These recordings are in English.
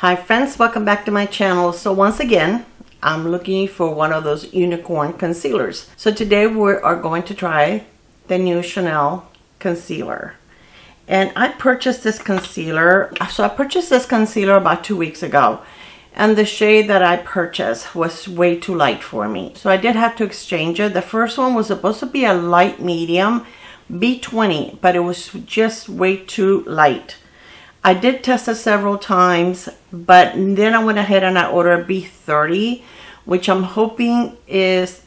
Hi friends, welcome back to my channel. So once again, I'm looking for one of those unicorn concealers. So today we are going to try the new Chanel concealer. And I purchased this concealer. So I purchased this concealer about 2 weeks ago. And the shade that I purchased was way too light for me. So I did have to exchange it. The first one was supposed to be a light medium, B20, but it was just way too light. I did test it several times, but then I went ahead and I ordered B30, which I'm hoping is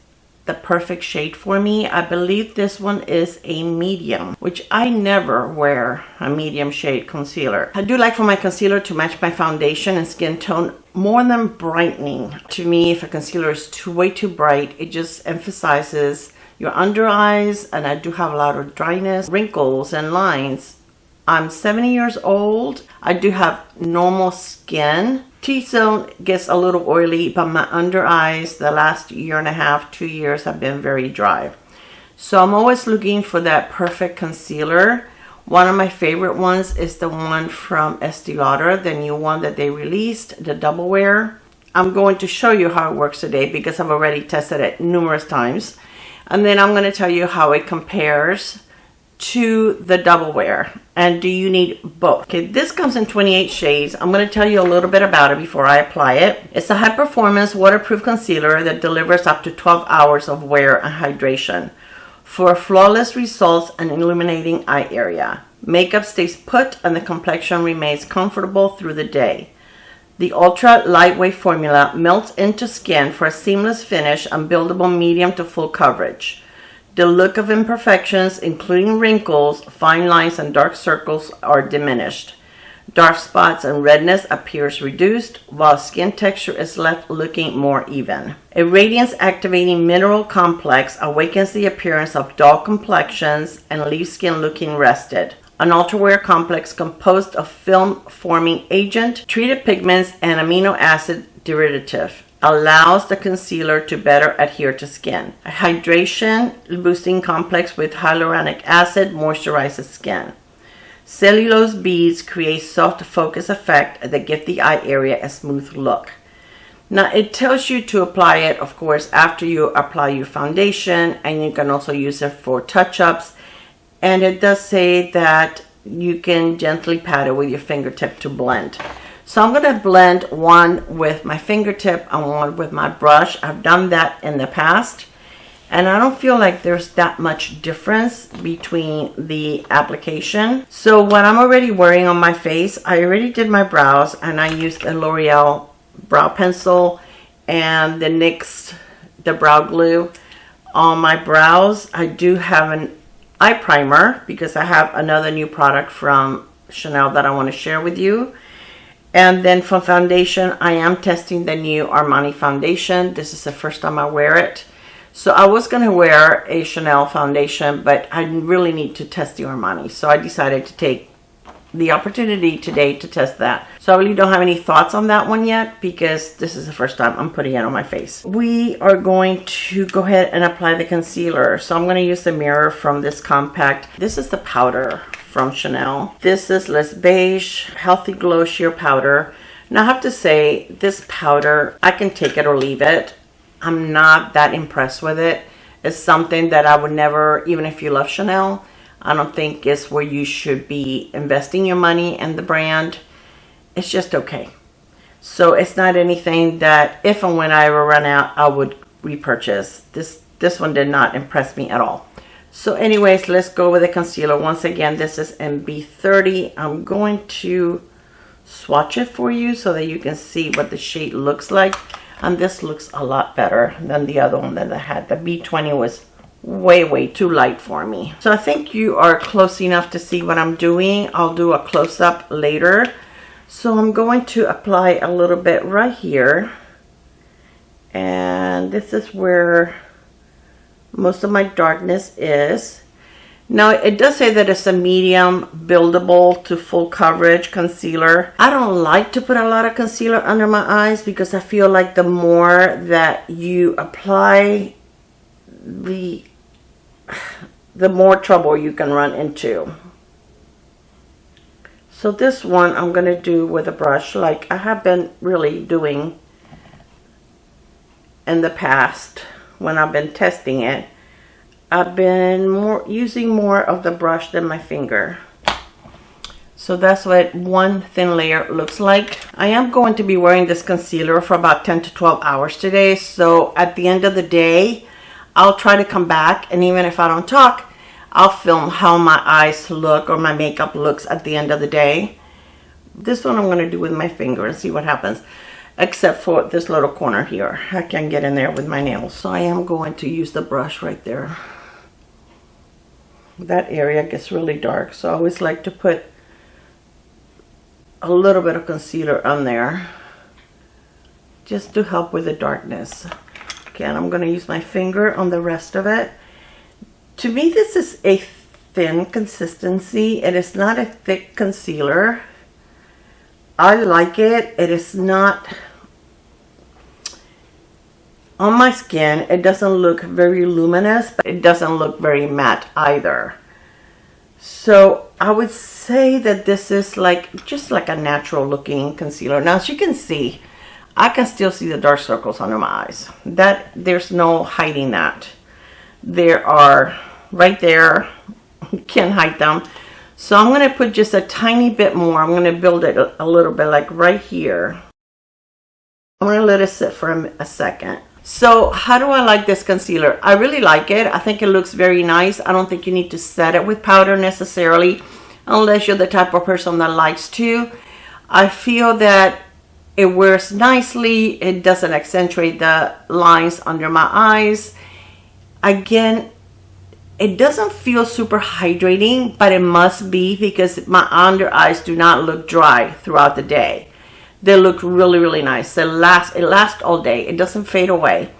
the perfect shade for me. I believe this one is a medium, which I never wear a medium shade concealer. I do like for my concealer to match my foundation and skin tone more than brightening. To me, if a concealer is way too bright, it just emphasizes your under eyes, and I do have a lot of dryness, wrinkles, and lines. I'm 70 years old. I do have normal skin. T-zone gets a little oily, but my under eyes the last year and a half, 2 years have been very dry. So I'm always looking for that perfect concealer. One of my favorite ones is the one from Estee Lauder, the new one that they released, the Double Wear. I'm going to show you how it works today because I've already tested it numerous times. And then I'm going to tell you how it compares to the Double Wear, and do you need both? Okay, this comes in 28 shades. I'm going to tell you a little bit about it before I apply it. It's a high performance waterproof concealer that delivers up to 12 hours of wear and hydration for flawless results and illuminating eye area. Makeup stays put and the complexion remains comfortable through the day. The ultra lightweight formula melts into skin for a seamless finish and buildable medium to full coverage. The look of imperfections, including wrinkles, fine lines, and dark circles, are diminished. Dark spots and redness appears reduced, while skin texture is left looking more even. A radiance-activating mineral complex awakens the appearance of dull complexions and leaves skin looking rested. An ultra-wear complex composed of film-forming agent, treated pigments, and amino acid derivative allows the concealer to better adhere to skin. A hydration boosting complex with hyaluronic acid moisturizes skin. Cellulose beads create soft focus effect that give the eye area a smooth look. Now it tells you to apply it, of course, after you apply your foundation, and you can also use it for touch-ups. And it does say that you can gently pat it with your fingertip to blend. So I'm going to blend one with my fingertip and one with my brush. I've done that in the past, and I don't feel like there's that much difference between the application. So what I'm already wearing on my face, I already did my brows, and I used a L'Oreal brow pencil and the NYX, the brow glue on my brows. I do have an eye primer because I have another new product from Chanel that I want to share with you. And then for foundation, I am testing the new Armani foundation. This is the first time I wear it. So I was going to wear a Chanel foundation, but I really need to test the Armani. So I decided to take the opportunity today to test that. So I really don't have any thoughts on that one yet because this is the first time I'm putting it on my face. We are going to go ahead and apply the concealer. So I'm going to use the mirror from this compact. This is the powder from Chanel. This is Les Beige Healthy Glow Sheer Powder. Now I have to say, this powder, I can take it or leave it. I'm not that impressed with it. It's something that I would never, even if you love Chanel, I don't think it's where you should be investing your money in the brand. It's just okay. So it's not anything that if and when I ever run out, I would repurchase. This one did not impress me at all. So anyways, let's go with the concealer. Once again, this is in B30. I'm going to swatch it for you so that you can see what the shade looks like. And this looks a lot better than the other one that I had. The B20 was way too light for me. So I think you are close enough to see what I'm doing. I'll do a close-up later. So I'm going to apply a little bit right here. And this is where most of my darkness is. Now it does say that it's a medium buildable to full coverage concealer. I don't like to put a lot of concealer under my eyes because I feel like the more that you apply, the more trouble you can run into. So this one I'm going to do with a brush like I have been really doing in the past when I've been testing it. I've been using more of the brush than my finger. So that's what one thin layer looks like. I am going to be wearing this concealer for about 10 to 12 hours today. So at the end of the day, I'll try to come back, and even if I don't talk, I'll film how my eyes look or my makeup looks at the end of the day. This one I'm going to do with my finger and see what happens. Except for this little corner here. I can't get in there with my nails. So I am going to use the brush right there. That area gets really dark, so I always like to put a little bit of concealer on there just to help with the darkness. Okay, and I'm going to use my finger on the rest of it. To me, this is a thin consistency. It is not a thick concealer. I like it. It is not on my skin. It doesn't look very luminous, but it doesn't look very matte either. So I would say that this is like just like a natural looking concealer. Now, as you can see, I can still see the dark circles under my eyes. There's no hiding that. They are right there. You can't hide them. So I'm going to put just a tiny bit more. I'm going to build it a little bit like right here. I'm going to let it sit for a second. So how do I like this concealer? I really like it. I think it looks very nice. I don't think you need to set it with powder necessarily, unless you're the type of person that likes to. I feel that it wears nicely. It doesn't accentuate the lines under my eyes. Again, it doesn't feel super hydrating, but it must be because my under eyes do not look dry throughout the day. They look really, really nice. It lasts all day. It doesn't fade away.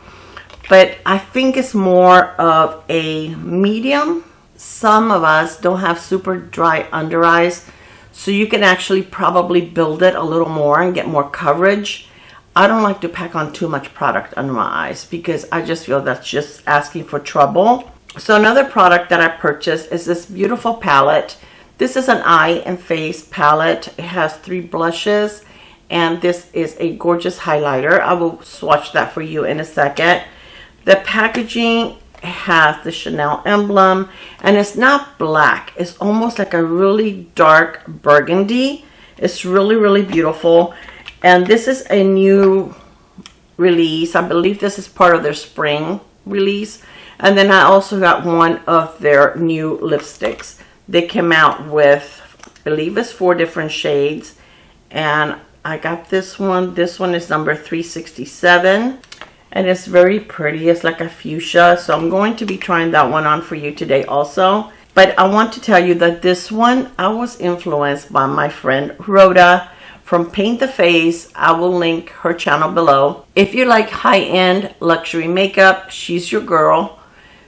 But I think it's more of a medium. Some of us don't have super dry under eyes, so you can actually probably build it a little more and get more coverage. I don't like to pack on too much product under my eyes because I just feel that's just asking for trouble. So another product that I purchased is this beautiful palette. This is an eye and face palette. It has 3 blushes. And this is a gorgeous highlighter. I will swatch that for you in a second. The packaging has the Chanel emblem, and it's not black. It's almost like a really dark burgundy. It's really, really beautiful. And this is a new release. I believe this is part of their spring release. And then I also got one of their new lipsticks. They came out with, I believe it's 4 different shades. And I got this one. This one is number 367. And it's very pretty. It's like a fuchsia. So I'm going to be trying that one on for you today also. But I want to tell you that this one, I was influenced by my friend Rhoda from Paint the Face. I will link her channel below. If you like high-end luxury makeup, she's your girl.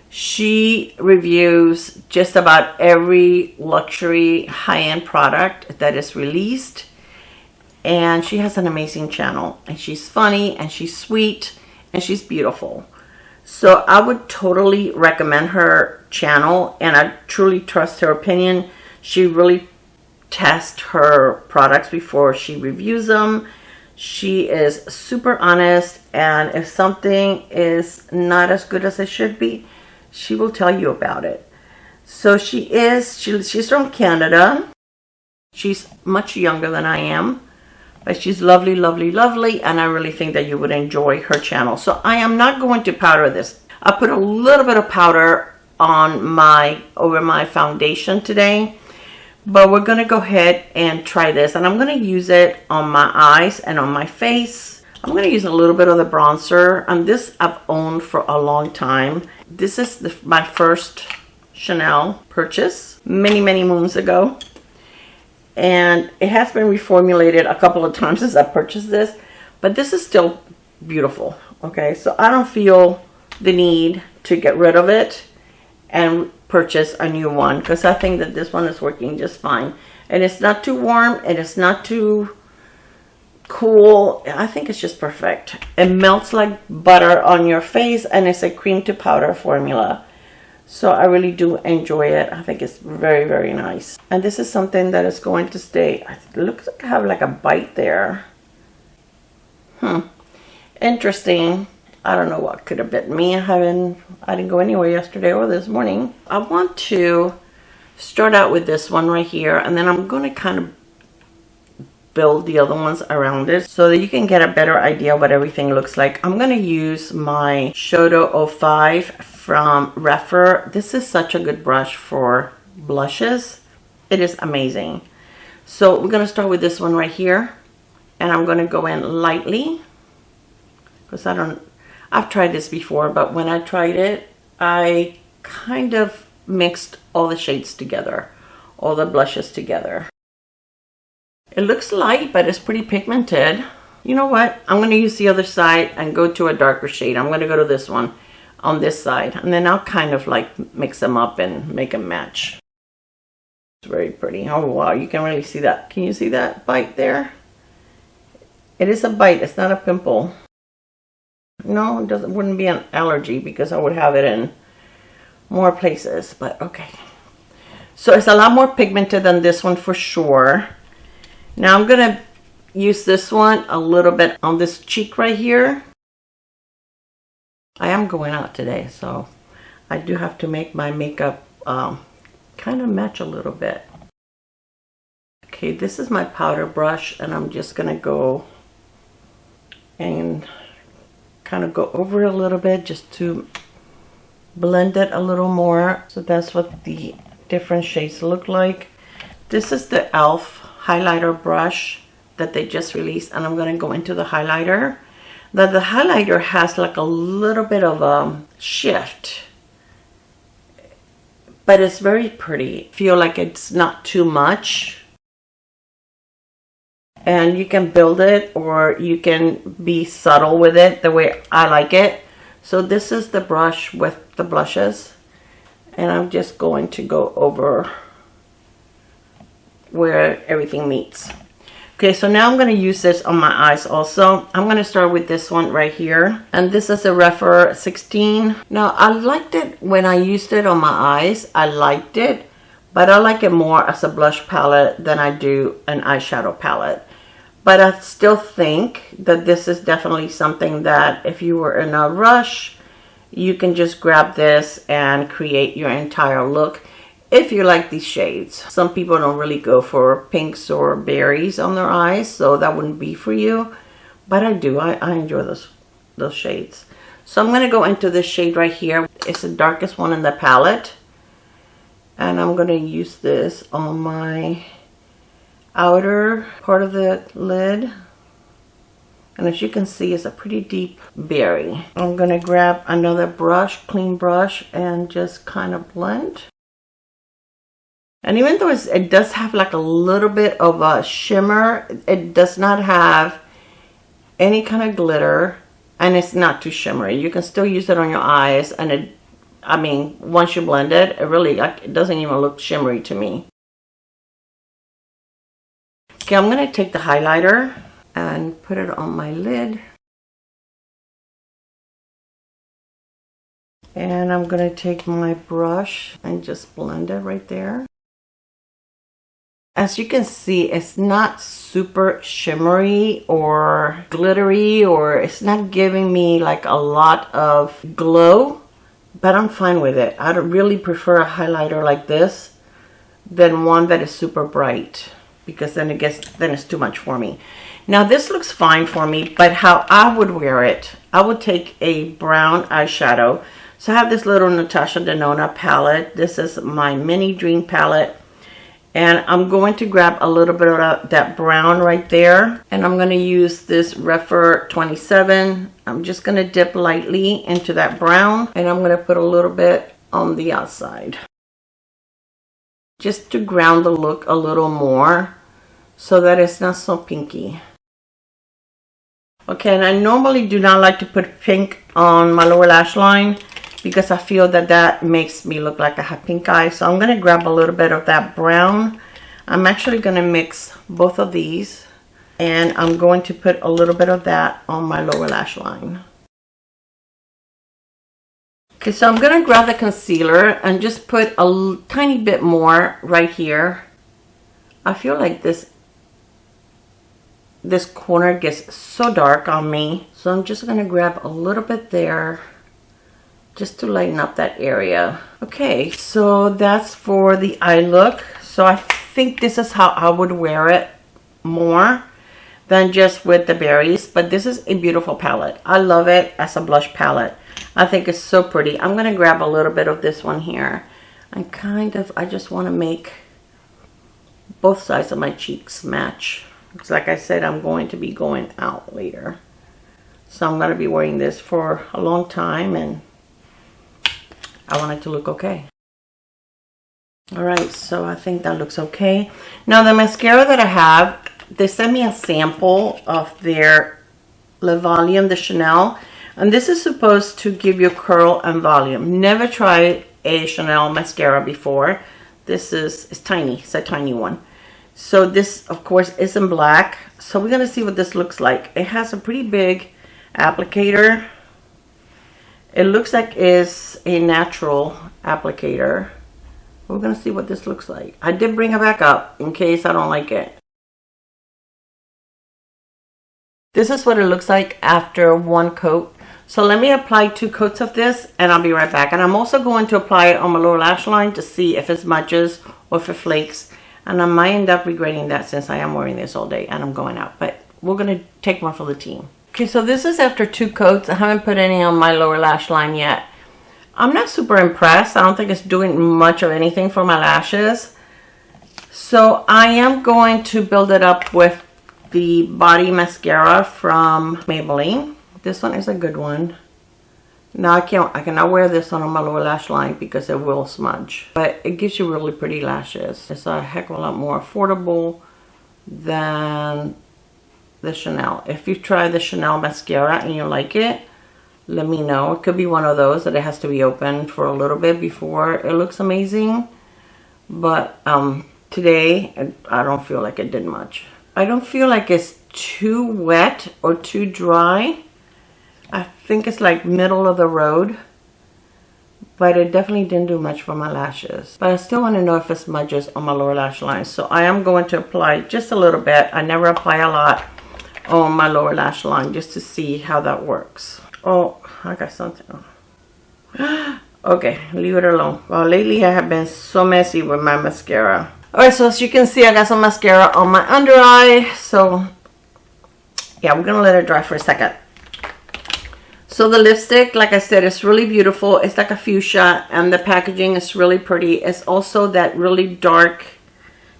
She reviews just about every luxury high-end product that is released. And she has an amazing channel. And she's funny and she's sweet and she's beautiful. So I would totally recommend her channel, and I truly trust her opinion. She really tests her products before she reviews them. She is super honest, and if something is not as good as it should be, she will tell you about it. So she's from Canada. She's much younger than I am, but she's lovely, lovely, lovely, and I really think that you would enjoy her channel. So I am not going to powder this. I put a little bit of powder on over my foundation today, but we're going to go ahead and try this, and I'm going to use it on my eyes and on my face. I'm going to use a little bit of the bronzer, and this I've owned for a long time. This is my first Chanel purchase many, many moons ago. And it has been reformulated a couple of times since I purchased this, but this is still beautiful. Okay, so I don't feel the need to get rid of it and purchase a new one, because I think that this one is working just fine. And it's not too warm and it's not too cool. I think it's just perfect. It melts like butter on your face, and it's a cream to powder formula. So I really do enjoy it. I think it's very, very nice. And this is something that is going to stay. It looks like I have like a bite there. Interesting. I don't know what could have bitten me. I didn't go anywhere yesterday or this morning. I want to start out with this one right here, and then I'm going to kind of build the other ones around it so that you can get a better idea of what everything looks like. I'm going to use my Shoto 05 from REPHR. This is such a good brush for blushes. It is amazing. So we're going to start with this one right here, and I'm going to go in lightly because I've tried this before, but when I tried it, I kind of mixed all the shades together, all the blushes together. It looks light, but it's pretty pigmented. You know what? I'm going to use the other side and go to a darker shade. I'm going to go to this one on this side, and then I'll kind of like mix them up and make them match. It's very pretty. Oh wow, you can really see that. Can you see that bite there? It is a bite. It's not a pimple. No, it wouldn't be an allergy because I would have it in more places, but okay. So it's a lot more pigmented than this one for sure. Now I'm gonna use this one a little bit on this cheek right here. I am going out today, so I do have to make my makeup kind of match a little bit. Okay, this is my powder brush, and I'm just gonna go and kind of go over it a little bit just to blend it a little more. So that's what the different shades look like. This is the e.l.f. highlighter brush that they just released, and I'm going to go into the highlighter. Now the highlighter has like a little bit of a shift, but it's very pretty. Feel like it's not too much, and you can build it or you can be subtle with it the way I like it. So this is the brush with the blushes, and I'm just going to go over where everything meets. Okay, so now I'm going to use this on my eyes also. I'm going to start with this one right here, and this is a REPHR 16. Now I liked it when I used it on my eyes. I liked it, but I like it more as a blush palette than I do an eyeshadow palette. But I still think that this is definitely something that if you were in a rush, you can just grab this and create your entire look. If you like these shades. Some people don't really go for pinks or berries on their eyes, so that wouldn't be for you. But I do. I enjoy those shades. So I'm going to go into this shade right here. It's the darkest one in the palette. And I'm going to use this on my outer part of the lid. And as you can see, it's a pretty deep berry. I'm going to grab another brush, clean brush, and just kind of blend. And even though it does have like a little bit of a shimmer, it does not have any kind of glitter, and it's not too shimmery. You can still use it on your eyes, and I mean, once you blend it, it doesn't even look shimmery to me. Okay, I'm going to take the highlighter and put it on my lid. And I'm going to take my brush and just blend it right there. As you can see, it's not super shimmery or glittery, or it's not giving me like a lot of glow, but I'm fine with it. I really prefer a highlighter like this than one that is super bright, because then it's too much for me. Now this looks fine for me, but how I would wear it, I would take a brown eyeshadow. So I have this little Natasha Denona palette. This is my mini dream palette. And I'm going to grab a little bit of that brown right there. And I'm going to use this REPHR 27. I'm just going to dip lightly into that brown. And I'm going to put a little bit on the outside, just to ground the look a little more so that it's not so pinky. Okay, and I normally do not like to put pink on my lower lash line, because I feel that makes me look like I have pink eyes. So I'm going to grab a little bit of that brown. I'm actually going to mix both of these, and I'm going to put a little bit of that on my lower lash line. Okay, so I'm gonna grab the concealer and just put a tiny bit more right here. I feel like this corner gets so dark on me, so I'm just gonna grab a little bit there just to lighten up that area. Okay, so that's for the eye look. So I think this is how I would wear it more than just with the berries, but this is a beautiful palette. I love it as a blush palette. I think it's so pretty. I'm gonna grab a little bit of this one here and I just want to make both sides of my cheeks match. Because like I said, I'm going to be going out later, so I'm going to be wearing this for a long time and I want it to look okay. Alright, so I think that looks okay. Now the mascara that I have, they sent me a sample of their Le Volume de Chanel, and this is supposed to give you curl and volume. Never tried a Chanel mascara before. This is, it's tiny, it's a tiny one. So this of course is in black, so we're gonna see what this looks like. It has a pretty big applicator. It looks like it's a natural applicator. We're gonna see what this looks like. I did bring it back up in case I don't like it. This is what it looks like after one coat. So let me apply 2 coats of this and I'll be right back. And I'm also going to apply it on my lower lash line to see if it smudges or if it flakes. And I might end up regretting that since I am wearing this all day and I'm going out. But we're going to take one for the team. Okay, so this is after 2 coats. I haven't put any on my lower lash line yet. I'm not super impressed. I don't think it's doing much of anything for my lashes. So I am going to build it up with the body mascara from Maybelline. This one is a good one. Now I cannot wear this one on my lower lash line because it will smudge. But it gives you really pretty lashes. It's a heck of a lot more affordable than the Chanel. If you try the Chanel mascara and you like it, let me know. It could be one of those that it has to be open for a little bit before it looks amazing. But today, I don't feel like it did much. I don't feel like it's too wet or too dry. I think it's like middle of the road, but it definitely didn't do much for my lashes. But I still want to know if it smudges on my lower lash line. So I am going to apply just a little bit. I never apply a lot on my lower lash line just to see how that works. Oh, I got something. Okay, leave it alone. Well, lately I have been so messy with my mascara. Alright, so as you can see, I got some mascara on my under eye. So yeah, we're gonna let it dry for a second. So the lipstick, like I said, is really beautiful. It's like a fuchsia and the packaging is really pretty. It's also that really dark,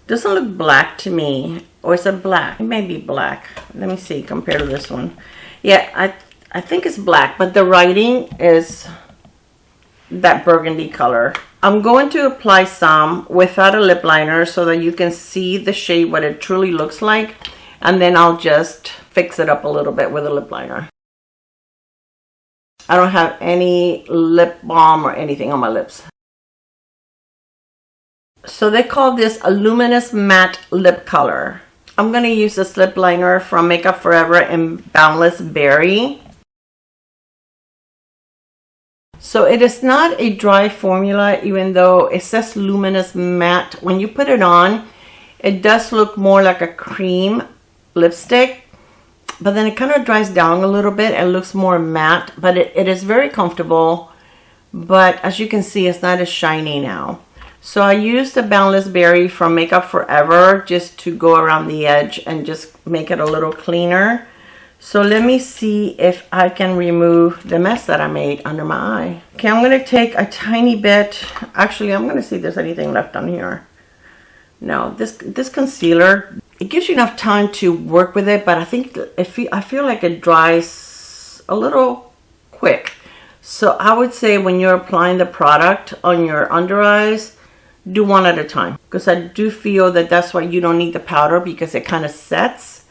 doesn't look black to me. Or is it black? It may be black. Let me see, compared to this one. Yeah, I think it's black, but the writing is that burgundy color. I'm going to apply some without a lip liner so that you can see the shade, what it truly looks like. And then I'll just fix it up a little bit with a lip liner. I don't have any lip balm or anything on my lips. So they call this a luminous matte lip color. I'm going to use this lip liner from Makeup Forever in Boundless Berry. So it is not a dry formula, even though it says luminous matte. When you put it on, it does look more like a cream lipstick. But then it kind of dries down a little bit and looks more matte. But it is very comfortable. But as you can see, it's not as shiny now. So I used the Boundless Berry from Makeup Forever just to go around the edge and just make it a little cleaner. So let me see if I can remove the mess that I made under my eye. Okay, I'm going to take a tiny bit. Actually, I'm going to see if there's anything left on here. No, this concealer, it gives you enough time to work with it, but I think I feel like it dries a little quick. So I would say when you're applying the product on your under eyes, do one at a time. Because I do feel that that's why you don't need the powder, because it kind of sets.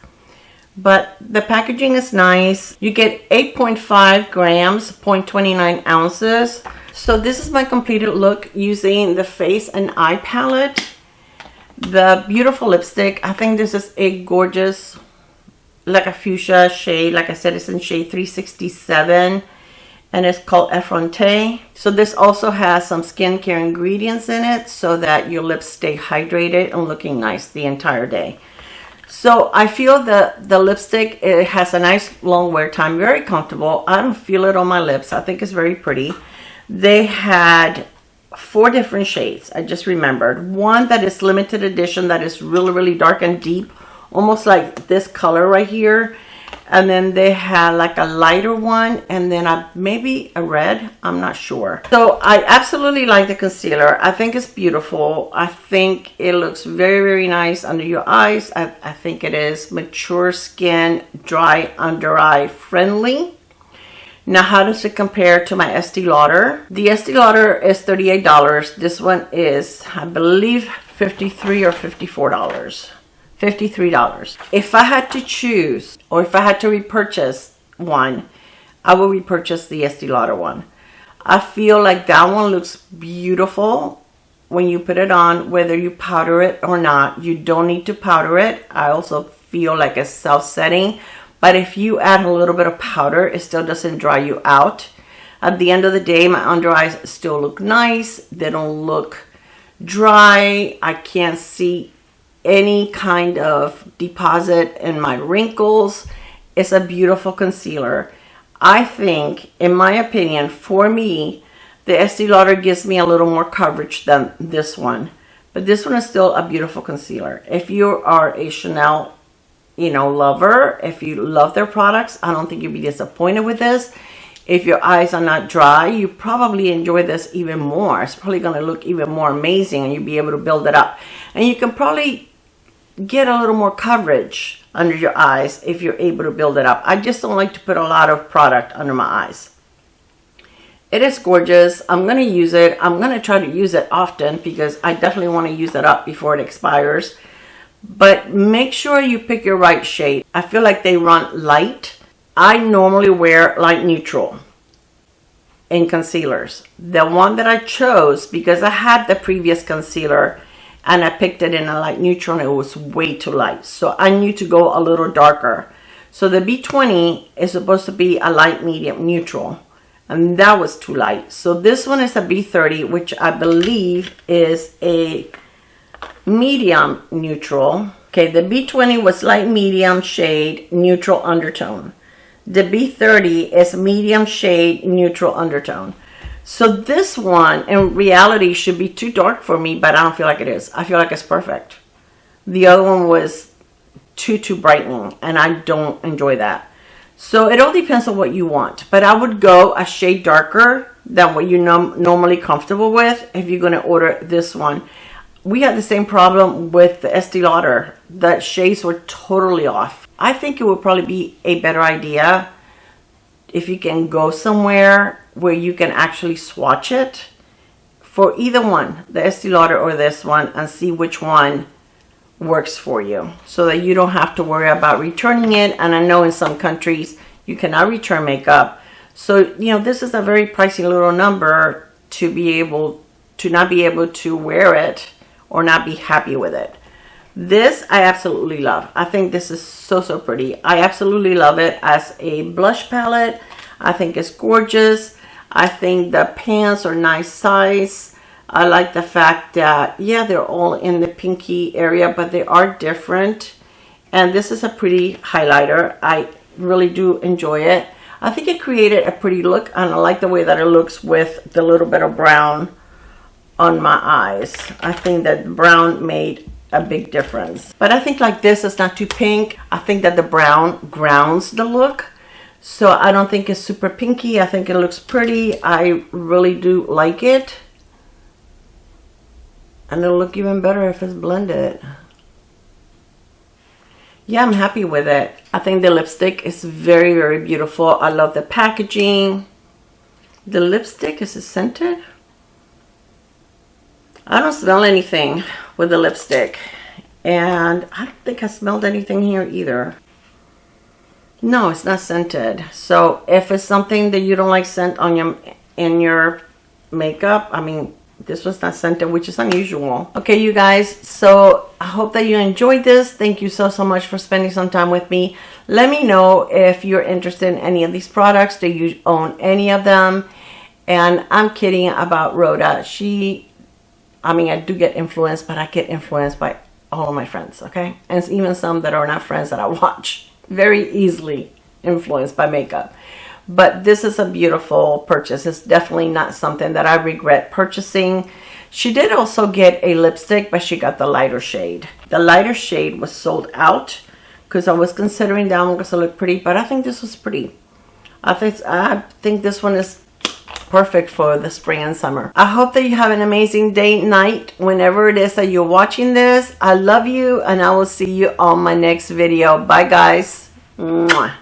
But the packaging is nice. You get 8.5 grams, 0.29 ounces. So this is my completed look using the Face and Eye palette. The beautiful lipstick. I think this is a gorgeous, like a fuchsia shade. Like I said, it's in shade 367. and it's called Effronté. So this also has some skincare ingredients in it so that your lips stay hydrated and looking nice the entire day. So I feel that the lipstick, it has a nice long wear time, very comfortable. I don't feel it on my lips. I think it's very pretty. They had 4 different shades. I just remembered one that is limited edition, that is really, really dark and deep, almost like this color right here. And then they had like a lighter one, and then maybe a red, I'm not sure. So I absolutely like the concealer. I think it's beautiful. I think it looks very, very nice under your eyes. I think it is mature skin, dry under eye friendly. Now, how does it compare to my Estee Lauder? The Estee Lauder is $38. This one is, I believe, $53 or $54. $53. If I had to choose, or if I had to repurchase one, I will repurchase the Estee Lauder one. I feel like that one looks beautiful when you put it on, whether you powder it or not. You don't need to powder it. I also feel like it's self-setting, but if you add a little bit of powder, it still doesn't dry you out. At the end of the day, my under eyes still look nice. They don't look dry. I can't see any kind of deposit in my wrinkles. It's a beautiful concealer. I think, in my opinion, for me, the Estee Lauder gives me a little more coverage than this one, but this one is still a beautiful concealer. If you are a Chanel, lover, if you love their products, I don't think you'll be disappointed with this. If your eyes are not dry, you probably enjoy this even more. It's probably going to look even more amazing, and you'll be able to build it up. And you can probably get a little more coverage under your eyes if you're able to build it up. I just don't like to put a lot of product under my eyes. It is gorgeous. I'm going to use it. I'm going to try to use it often because I definitely want to use it up before it expires. But make sure you pick your right shade. I feel like they run light. I normally wear light neutral in concealers. The one that I chose, because I had the previous concealer and I picked it in a light neutral and it was way too light. So I need to go a little darker. So the B20 is supposed to be a light medium neutral, and that was too light. So this one is a B30, which I believe is a medium neutral. Okay, the B20 was light medium shade neutral undertone. The B30 is medium shade neutral undertone. So this one in reality should be too dark for me, but I don't feel like it is. I feel like it's perfect. The other one was too brightening, and I don't enjoy that. So it all depends on what you want, but I would go a shade darker than what you're normally comfortable with if you're going to order this one. We had the same problem with the Estee Lauder. The shades were totally off. I think it would probably be a better idea if you can go somewhere where you can actually swatch it for either one, the Estee Lauder or this one, and see which one works for you so that you don't have to worry about returning it. And I know in some countries you cannot return makeup. So, this is a very pricey little number to not be able to wear it or not be happy with it. This I absolutely love. I think this is so pretty. I absolutely love it as a blush palette. I think it's gorgeous. I think the pants are nice size. I like the fact that, yeah, they're all in the pinky area, but they are different. And this is a pretty highlighter. I really do enjoy it. I think it created a pretty look, and I like the way that it looks with the little bit of brown on my eyes. I think that brown made a big difference. But I think like this is not too pink. I think that the brown grounds the look. So I don't think it's super pinky. I think it looks pretty. I really do like it. And it'll look even better if it's blended. Yeah, I'm happy with it. I think the lipstick is very beautiful. I love the packaging. The lipstick, is it scented? I don't smell anything with the lipstick. And I don't think I smelled anything here either. No, it's not scented. So if it's something that you don't like scent on in your makeup, I mean, this was not scented, which is unusual. Okay, you guys, so I hope that you enjoyed this. Thank you so much for spending some time with me. Let me know if you're interested in any of these products. Do you own any of them? And I'm kidding about Rhoda. I mean, I do get influenced, but I get influenced by all of my friends, okay? And even some that are not friends that I watch. Very easily influenced by makeup. But this is a beautiful purchase. It's definitely not something that I regret purchasing. She did also get a lipstick, but she got the lighter shade. The lighter shade was sold out because I was considering that one because it looked pretty, but I think this was pretty. I think this one is perfect for the spring and summer. I hope that you have an amazing day, night, whenever it is that you're watching this. I love you, and I will see you on my next video. Bye, guys. Mwah.